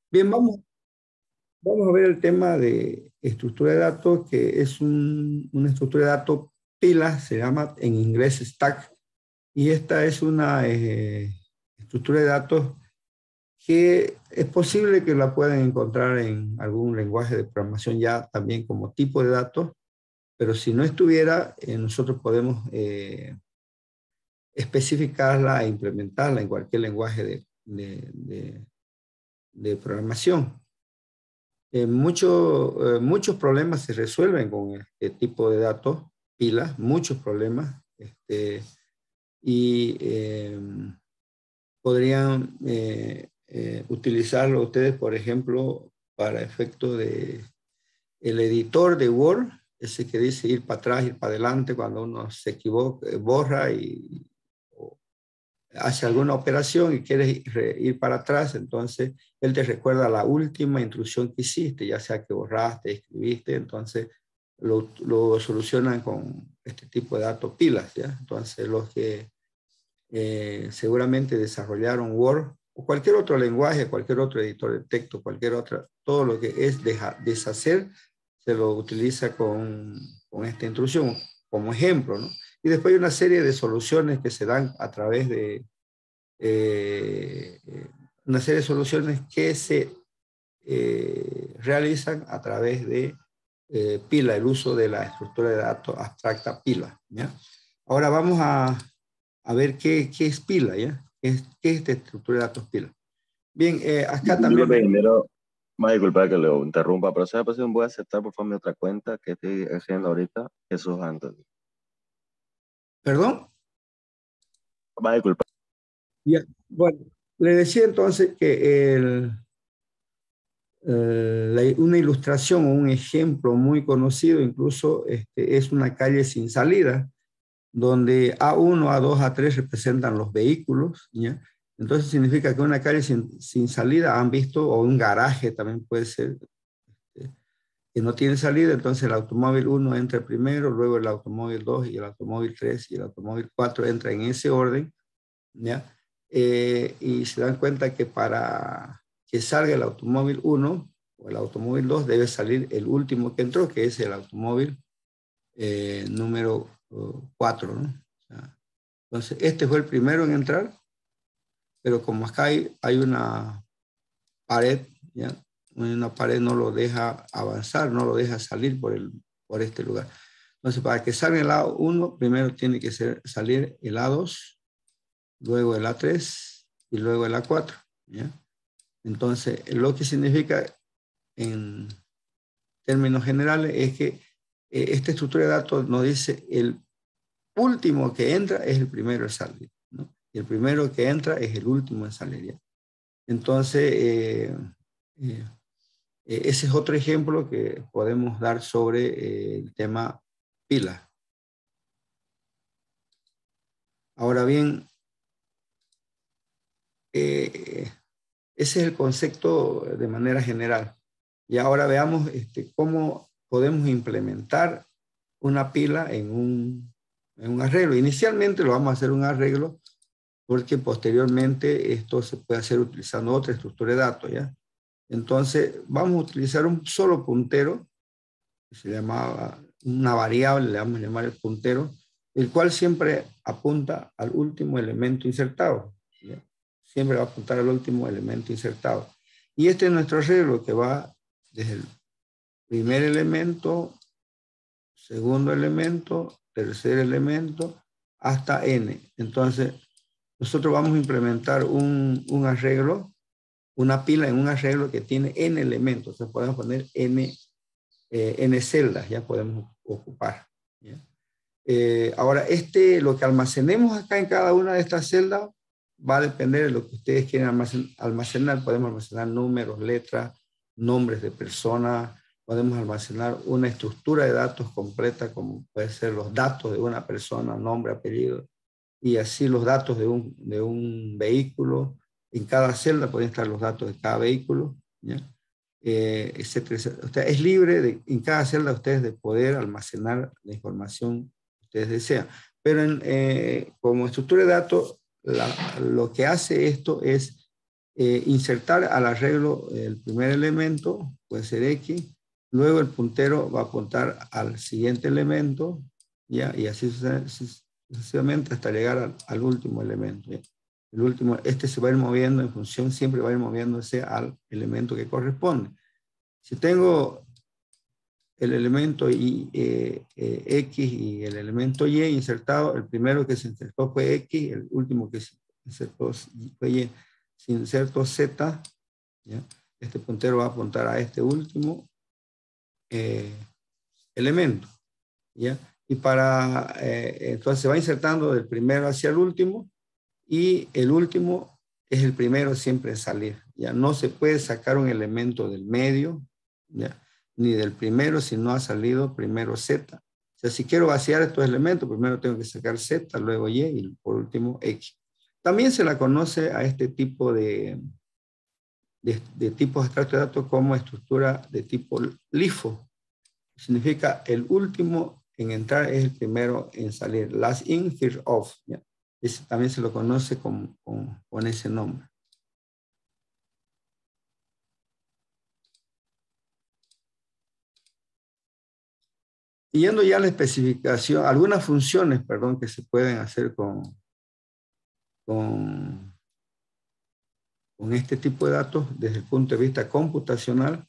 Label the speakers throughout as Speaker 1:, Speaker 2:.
Speaker 1: Bien, vamos a ver el tema de estructura de datos, que es una estructura de datos pila, se llama en inglés stack, y esta es una estructura de datos que es posible que la puedan encontrar en algún lenguaje de programación ya también como tipo de datos, pero si no estuviera, nosotros podemos especificarla e implementarla en cualquier lenguaje de programación. Muchos problemas se resuelven con este tipo de datos, pilas, muchos problemas, y podrían utilizarlo ustedes, por ejemplo, para efecto de el editor de Word, ese que dice ir para atrás, ir para adelante, cuando uno se equivoca, borra y hace alguna operación y quieres ir para atrás, entonces él te recuerda la última instrucción que hiciste, ya sea que borraste, escribiste, entonces lo solucionan con este tipo de datos pilas, ¿ya? Entonces los que seguramente desarrollaron Word o cualquier otro lenguaje, cualquier otro editor de texto, cualquier otra, todo lo que es deshacer, se lo utiliza con esta instrucción como ejemplo, ¿no? Y después hay una serie de soluciones que se dan a través de eh, una serie de soluciones que se realizan a través de pila, el uso de la estructura de datos abstracta pila, ¿ya? Ahora vamos a ver qué es pila, ¿ya? ¿Qué es esta estructura de datos pila? Bien, acá también...
Speaker 2: Disculpe, ingeniero, más disculpa que lo interrumpa, pero si me pasión voy a aceptar por favor mi otra cuenta que estoy haciendo ahorita, Jesús Anthony.
Speaker 1: ¿Perdón?
Speaker 2: Más disculpa.
Speaker 1: Ya. Bueno, le decía entonces que una ilustración o un ejemplo muy conocido incluso es una calle sin salida, donde A1, A2, A3 representan los vehículos, ¿ya? Entonces significa que una calle sin salida han visto, o un garaje también puede ser, eh, que no tiene salida, entonces el automóvil 1 entra primero, luego el automóvil 2 y el automóvil 3 y el automóvil 4 entra en ese orden, ¿ya? Y se dan cuenta que para que salga el automóvil 1 o el automóvil 2 debe salir el último que entró, que es el automóvil número 4, ¿no? O sea, entonces, este fue el primero en entrar, pero como acá hay una pared, ¿ya? Una pared no lo deja avanzar, no lo deja salir por este lugar. Entonces, para que salga el A1, primero tiene que salir el A2, luego el A3 y luego el A4, ¿ya? Entonces, lo que significa en términos generales es que esta estructura de datos nos dice el último que entra es el primero en salir, ¿no? Y el primero que entra es el último en salir, ¿ya? Entonces, eh, ese es otro ejemplo que podemos dar sobre el tema pila. Ahora bien, ese es el concepto de manera general. Y ahora veamos cómo podemos implementar una pila en un arreglo. Inicialmente lo vamos a hacer un arreglo porque posteriormente esto se puede hacer utilizando otra estructura de datos, ¿ya? Entonces vamos a utilizar un solo puntero, que se llamaba una variable, le vamos a llamar el puntero, el cual siempre apunta al último elemento insertado, ¿ya? Siempre va a apuntar al último elemento insertado. Y este es nuestro arreglo que va desde el primer elemento, segundo elemento, tercer elemento, hasta n. Entonces, nosotros vamos a implementar un arreglo, una pila en un arreglo que tiene n elementos. Entonces, podemos poner n celdas, ya podemos ocupar, ¿ya? Ahora, lo que almacenemos acá en cada una de estas celdas va a depender de lo que ustedes quieren almacenar. Podemos almacenar números, letras, nombres de personas, podemos almacenar una estructura de datos completa, como puede ser los datos de una persona, nombre, apellido, y así los datos de un vehículo. En cada celda pueden estar los datos de cada vehículo, ¿ya? Etcétera, etcétera. O sea, es libre en cada celda ustedes de poder almacenar la información que ustedes desean. Pero como estructura de datos, lo que hace esto es insertar al arreglo el primer elemento, puede ser X, luego el puntero va a apuntar al siguiente elemento, ¿ya? Y así sucesivamente hasta llegar al último elemento, ¿ya? El último, este se va a ir moviendo en función, siempre va a ir moviéndose al elemento que corresponde. Si tengo el elemento X y el elemento Y insertado, el primero que se insertó fue X, el último que se insertó fue Y. Si inserto Z, ¿ya? Este puntero va a apuntar a este último elemento, ¿ya? Y entonces se va insertando del primero hacia el último, y el último es el primero siempre en salir. Ya no se puede sacar un elemento del medio, ¿ya? Ni del primero si no ha salido primero Z. O sea, si quiero vaciar estos elementos, primero tengo que sacar Z, luego Y por último X. También se la conoce a este tipo de tipos abstractos de datos como estructura de tipo LIFO. Significa el último en entrar es el primero en salir. Last in, first off, ¿ya? También se lo conoce con ese nombre. Y yendo ya a la especificación, algunas funciones, perdón, que se pueden hacer con este tipo de datos desde el punto de vista computacional,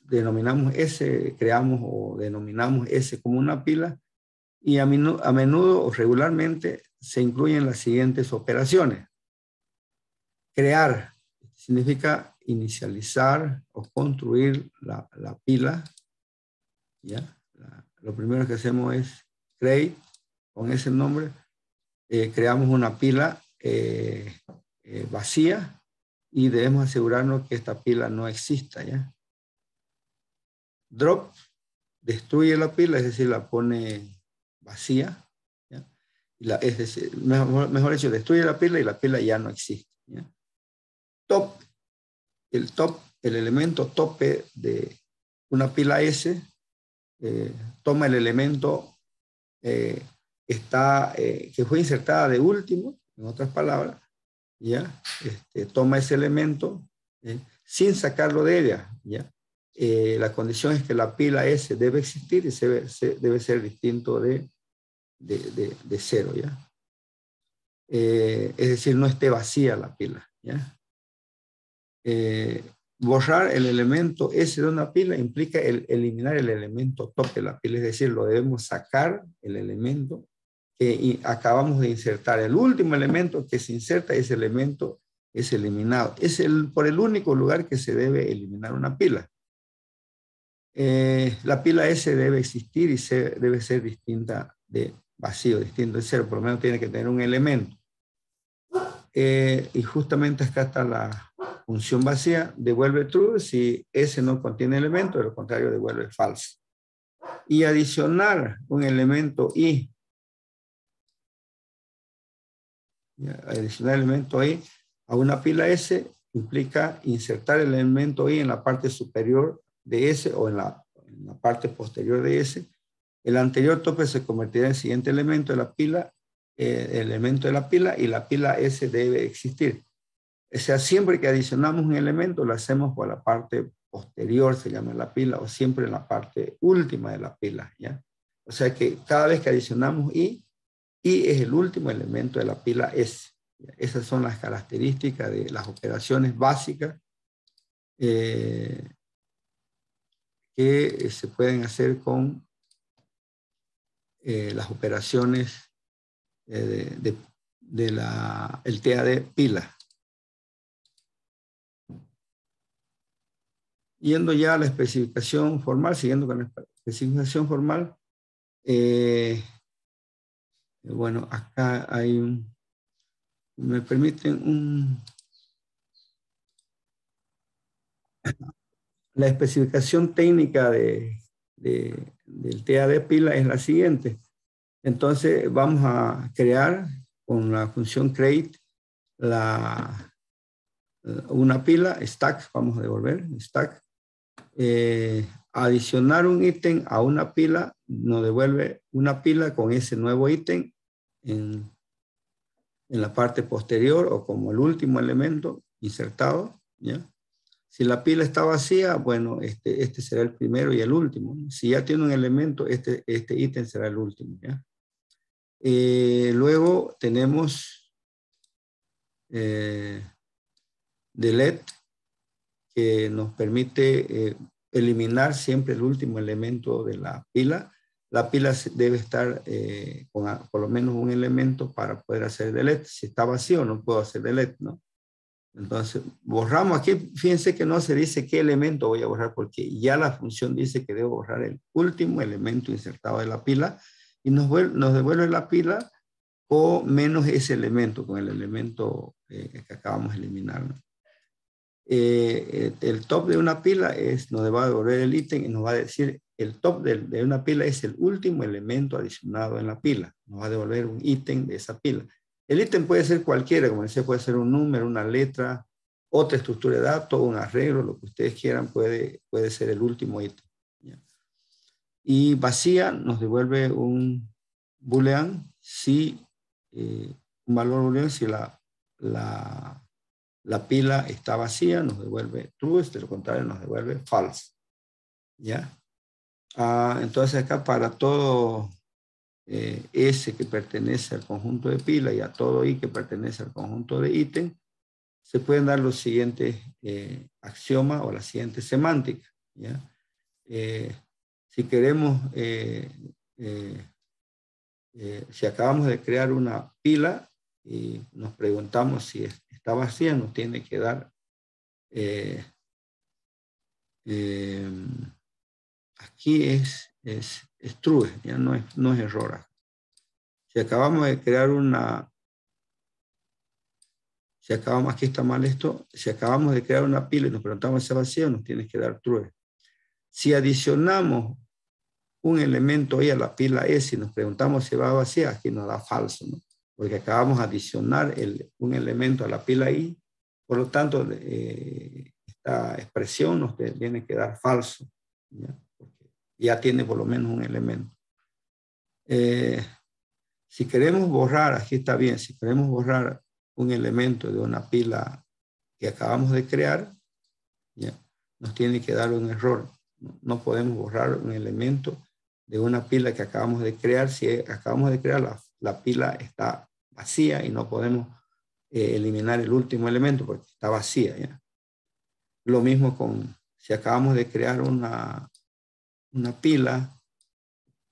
Speaker 1: denominamos creamos o denominamos S como una pila, y a menudo o regularmente se incluyen las siguientes operaciones. Crear significa inicializar o construir la pila, ¿ya? Lo primero que hacemos es create, con ese nombre, creamos una pila vacía, y debemos asegurarnos que esta pila no exista, ¿ya? Drop, destruye la pila, es decir, la pone vacía, ¿ya? Es decir, mejor dicho, destruye la pila y la pila ya no existe, ¿ya? Top, el elemento tope de una pila S, toma el elemento que fue insertada de último, en otras palabras, ¿ya? Toma ese elemento sin sacarlo de ella, ¿ya? La condición es que la pila S debe existir y debe ser distinto de cero, ¿ya? Es decir, no esté vacía la pila, ¿ya? Borrar el elemento S de una pila implica eliminar el elemento top de la pila, es decir, lo debemos sacar el elemento que acabamos de insertar. El último elemento que se inserta, ese elemento es eliminado. Es por el único lugar que se debe eliminar una pila. La pila S debe existir y debe ser distinta de vacío, distinto de cero, por lo menos tiene que tener un elemento. Y justamente acá está la función vacía, devuelve true si S no contiene elemento, de lo contrario devuelve false. Y adicionar un elemento I, adicionar el elemento I a una pila S implica insertar el elemento I en la parte superior de S o en la parte posterior de S. El anterior tope se convertirá en el siguiente elemento de la pila, elemento de la pila, y la pila S debe existir. O sea, siempre que adicionamos un elemento, lo hacemos por la parte posterior, se llama la pila, o siempre en la parte última de la pila, ¿ya? O sea que cada vez que adicionamos I es el último elemento de la pila S. Esas son las características de las operaciones básicas que se pueden hacer con las operaciones del TAD pila. Yendo ya a la especificación formal, siguiendo con la especificación formal, bueno, acá hay me permiten la especificación técnica del TAD pila es la siguiente. Entonces vamos a crear con la función create una pila, stack, vamos a devolver, stack. Adicionar un ítem a una pila nos devuelve una pila con ese nuevo ítem en la parte posterior o como el último elemento insertado, ¿ya? Si la pila está vacía, bueno, este será el primero y el último. Si ya tiene un elemento, este ítem será el último, ¿ya? Luego tenemos delete, que nos permite eliminar siempre el último elemento de la pila. La pila debe estar con por lo menos un elemento para poder hacer delete. Si está vacío, no puedo hacer delete, ¿no? Entonces, borramos aquí. Fíjense que no se dice qué elemento voy a borrar, porque ya la función dice que debo borrar el último elemento insertado de la pila y nos devuelve la pila o menos ese elemento, con el elemento que acabamos de eliminar, ¿no? El top de una pila nos va a devolver el ítem y nos va a decir el top de una pila es el último elemento adicionado en la pila. Nos va a devolver un ítem de esa pila. El ítem puede ser cualquiera, como decía, puede ser un número, una letra, otra estructura de datos, un arreglo, lo que ustedes quieran, puede ser el último ítem. Y vacía nos devuelve un boolean, si un valor boolean si la pila está vacía, nos devuelve true, de lo contrario nos devuelve false. ¿Ya? Entonces acá para todo S que pertenece al conjunto de pila y a todo I que pertenece al conjunto de ítem, se pueden dar los siguientes axiomas o la siguiente semántica. ¿Ya? Si queremos, si acabamos de crear una pila y nos preguntamos si está vacía, nos tiene que dar aquí es true, ya no es error. Si acabamos de crear aquí está mal esto, si acabamos de crear una pila y nos preguntamos si está vacía, nos tiene que dar true. Si adicionamos un elemento ahí a la pila S y nos preguntamos si va vacía, aquí nos da falso, ¿no? Porque acabamos de adicionar un elemento a la pila I, por lo tanto, esta expresión nos tiene que dar falso, ¿ya? Porque ya tiene por lo menos un elemento. Si queremos borrar, aquí está bien, si queremos borrar un elemento de una pila que acabamos de crear, ¿ya? Nos tiene que dar un error. No podemos borrar un elemento de una pila que acabamos de crear. Si acabamos de crear, la pila está vacía y no podemos eliminar el último elemento porque está vacía, ¿ya? Lo mismo si acabamos de crear una pila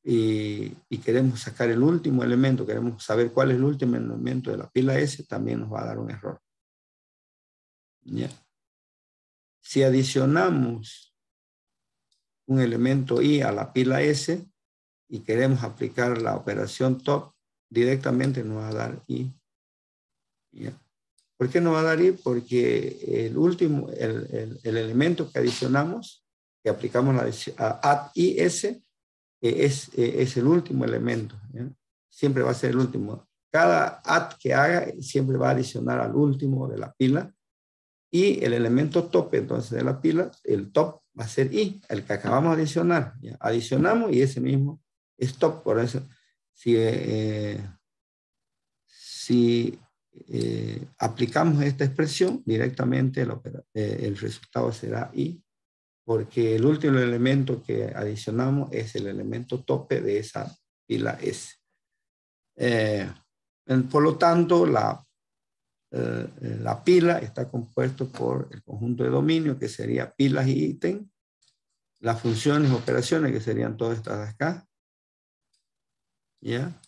Speaker 1: y queremos sacar el último elemento, queremos saber cuál es el último elemento de la pila S, también nos va a dar un error. ¿Ya? Si adicionamos un elemento I a la pila S y queremos aplicar la operación top, directamente nos va a dar I. ¿Ya? ¿Por qué nos va a dar I? Porque el elemento que adicionamos, que aplicamos add IS, es el último elemento, ¿ya? Siempre va a ser el último. Cada add que haga siempre va a adicionar al último de la pila y el elemento top entonces de la pila, el top va a ser I, el que acabamos de adicionar. ¿Ya? Adicionamos y ese mismo es top. Por eso, si aplicamos esta expresión directamente, el resultado será I, porque el último elemento que adicionamos es el elemento tope de esa pila S. Por lo tanto, la pila está compuesto por el conjunto de dominio, que sería pilas y ítem, las funciones, operaciones, que serían todas estas de acá, ¿ya?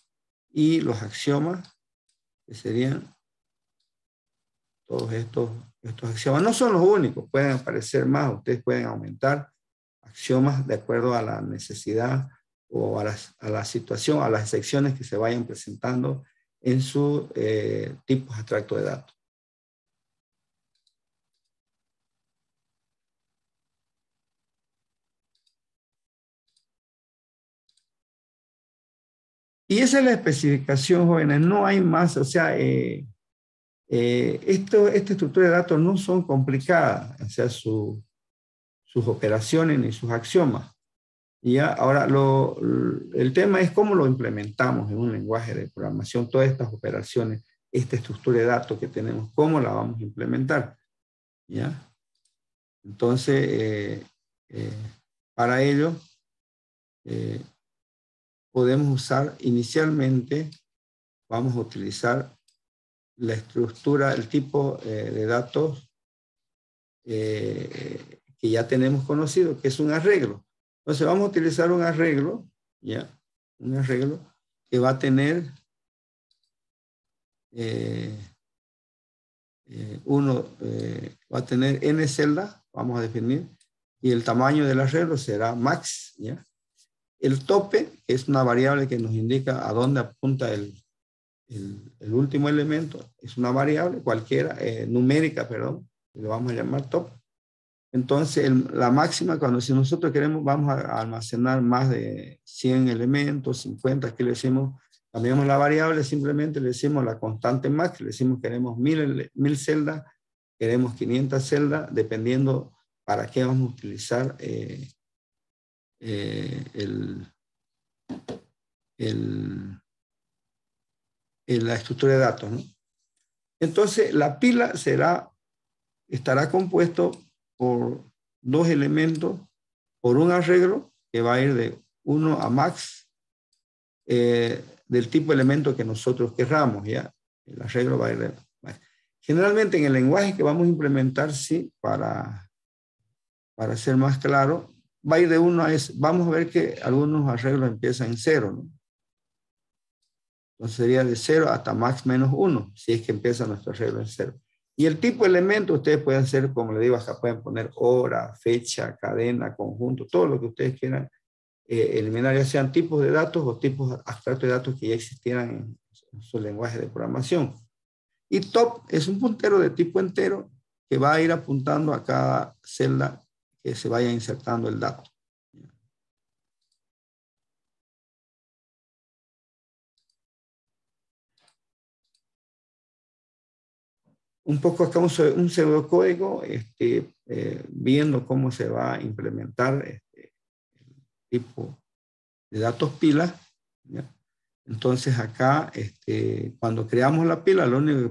Speaker 1: Y los axiomas, que serían todos estos axiomas. No son los únicos, pueden aparecer más, ustedes pueden aumentar axiomas de acuerdo a la necesidad o a la situación, a las secciones que se vayan presentando en sus tipos abstractos de datos. Y esa es la especificación, jóvenes, no hay más, o sea, esta estructura de datos no son complicadas, o sea, sus operaciones ni sus axiomas. Ya, ahora, el tema es cómo lo implementamos en un lenguaje de programación, todas estas operaciones. esta estructura de datos que tenemos, cómo la vamos a implementar, ¿ya? Entonces, para ello, podemos usar inicialmente, vamos a utilizar la estructura, el tipo de datos que ya tenemos conocido, que es un arreglo. Entonces vamos a utilizar un arreglo, ¿ya? Un arreglo que va a tener va a tener n celdas, vamos a definir, y el tamaño del arreglo será max, ¿ya? El tope es una variable que nos indica a dónde apunta el último elemento, es una variable cualquiera, numérica, perdón, lo vamos a llamar top. Entonces, la máxima, cuando si nosotros queremos, vamos a almacenar más de 100 elementos, 50, que le decimos, cambiamos la variable, simplemente le decimos la constante max, le decimos queremos 1000 celdas, queremos 500 celdas, dependiendo para qué vamos a utilizar la estructura de datos, ¿no? Entonces, la pila estará compuesto por dos elementos, por un arreglo que va a ir de 1 a max, del tipo de elemento que nosotros querramos, ¿ya? El arreglo va a ir de max. Generalmente en el lenguaje que vamos a implementar, sí, para ser más claro, va a ir de 1 a S. Vamos a ver que algunos arreglos empiezan en 0, ¿no? Entonces sería de 0 hasta max menos 1, si es que empieza nuestro arreglo en 0. Y el tipo de elemento ustedes pueden hacer, como le digo, acá pueden poner hora, fecha, cadena, conjunto, todo lo que ustedes quieran eliminar, ya sean tipos de datos o tipos abstractos de datos que ya existieran en su lenguaje de programación. Y top es un puntero de tipo entero que va a ir apuntando a cada celda que se vaya insertando el dato. Un poco acá un pseudocódigo, viendo cómo se va a implementar el tipo de datos pila, ¿ya? Entonces acá, cuando creamos la pila, lo único que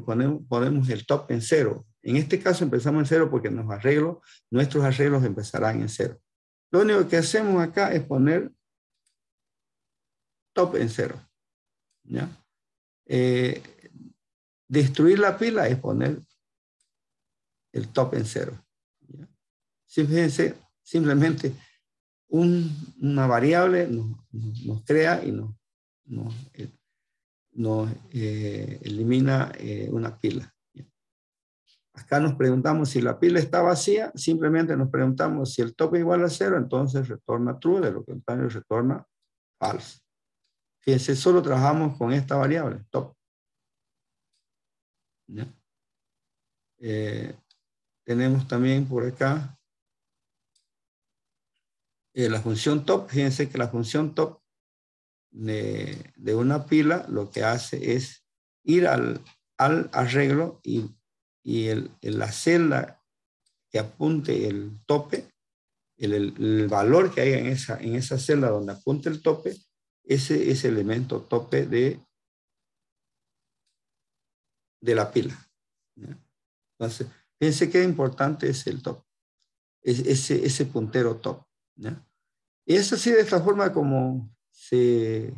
Speaker 1: ponemos el top en 0. En este caso empezamos en 0 porque nuestros arreglos empezarán en 0. Lo único que hacemos acá es poner top en 0, ¿ya? Destruir la pila es poner el top en 0, ¿ya? Sí, fíjense, simplemente una variable nos crea y nos elimina una pila. Acá nos preguntamos si la pila está vacía, simplemente nos preguntamos si el top es igual a 0, entonces retorna true, de lo contrario retorna false. Fíjense, solo trabajamos con esta variable, top. ¿Ya? Tenemos también por acá la función top. Fíjense que la función top de una pila lo que hace es ir al arreglo y la celda que apunte el tope, el valor que haya en esa celda donde apunte el tope, ese es el elemento tope de la pila, ¿ya? Entonces, fíjense qué importante es el top, ese puntero top, ¿ya? Y es así de esta forma como se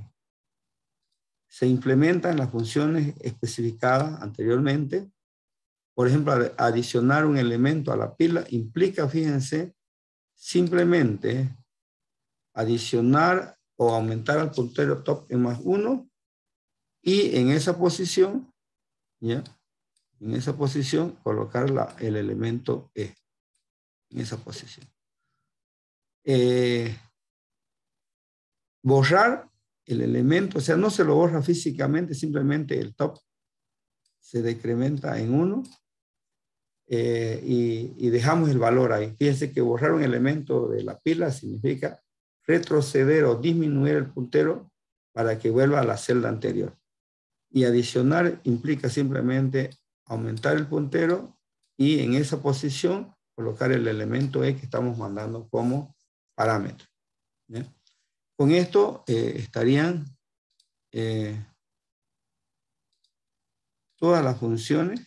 Speaker 1: implementan las funciones especificadas anteriormente. Por ejemplo, adicionar un elemento a la pila implica, fíjense, simplemente adicionar o aumentar al puntero top en más 1 y en esa posición, ¿ya? En esa posición colocar el elemento E, en esa posición. Borrar el elemento, o sea, no se lo borra físicamente, simplemente el top se decrementa en 1 y dejamos el valor ahí. Fíjense que borrar un elemento de la pila significa retroceder o disminuir el puntero para que vuelva a la celda anterior. Y adicionar implica simplemente aumentar el puntero y en esa posición colocar el elemento E que estamos mandando como parámetro, ¿ya? Con esto estarían todas las funciones,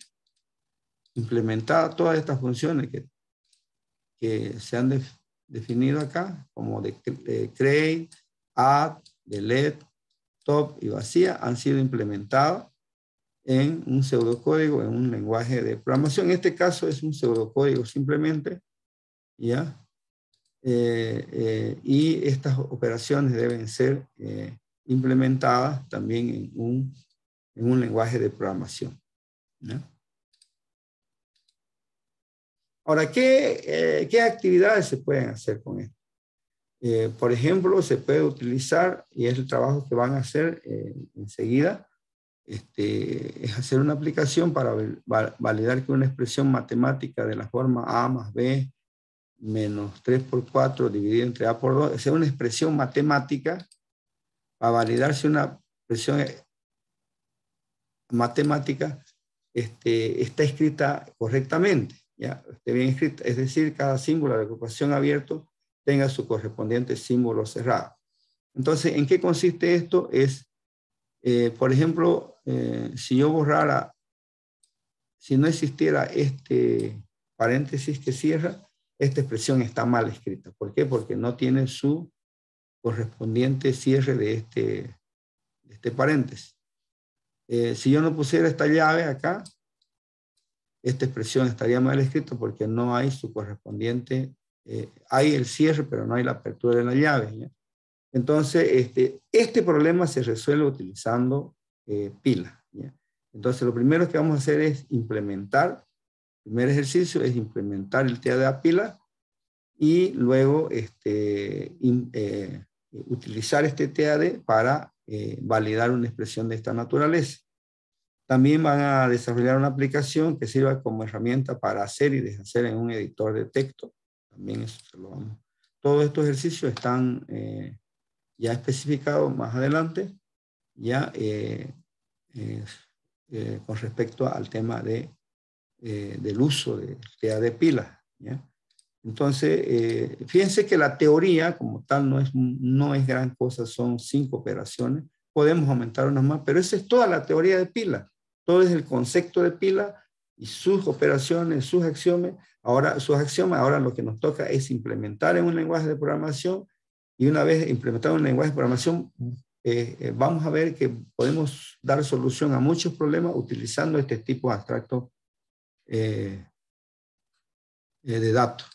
Speaker 1: implementadas todas estas funciones que se han definido acá, como de create, add, delete, top y vacía, han sido implementadas en un pseudocódigo, en un lenguaje de programación. En este caso es un pseudocódigo simplemente, ¿ya? Y estas operaciones deben ser implementadas también en un lenguaje de programación, ¿ya? Ahora, ¿qué actividades se pueden hacer con esto? Por ejemplo, se puede utilizar, y es el trabajo que van a hacer enseguida, es hacer una aplicación para validar que una expresión matemática de la forma A más B menos 3 por 4 dividido entre A por 2, sea una expresión matemática, para validar si una expresión matemática está escrita correctamente, ¿ya? Esté bien escrita, es decir, cada símbolo de agrupación abierto tenga su correspondiente símbolo cerrado. Entonces, ¿en qué consiste esto? Es, por ejemplo, si yo borrara, si no existiera este paréntesis que cierra, esta expresión está mal escrita. ¿Por qué? Porque no tiene su correspondiente cierre de este paréntesis. Si yo no pusiera esta llave acá, esta expresión estaría mal escrita porque no hay su correspondiente, hay el cierre, pero no hay la apertura de la llave, ¿ya? Entonces, este problema se resuelve utilizando pilas, ¿ya? Entonces, lo primero que vamos a hacer es implementar, el primer ejercicio es implementar el TAD a pila y luego utilizar este TAD para validar una expresión de esta naturaleza. También van a desarrollar una aplicación que sirva como herramienta para hacer y deshacer en un editor de texto. También eso se lo vamos. Todos estos ejercicios están ya especificados más adelante, ya con respecto al tema del uso de TAD pilas, ¿ya? Entonces, fíjense que la teoría como tal no es gran cosa, son 5 operaciones. Podemos aumentar unas más, pero esa es toda la teoría de pila. Todo es el concepto de pila y sus operaciones, sus axiomas. Ahora lo que nos toca es implementar en un lenguaje de programación, y una vez implementado en un lenguaje de programación, vamos a ver que podemos dar solución a muchos problemas utilizando este tipo abstracto de datos.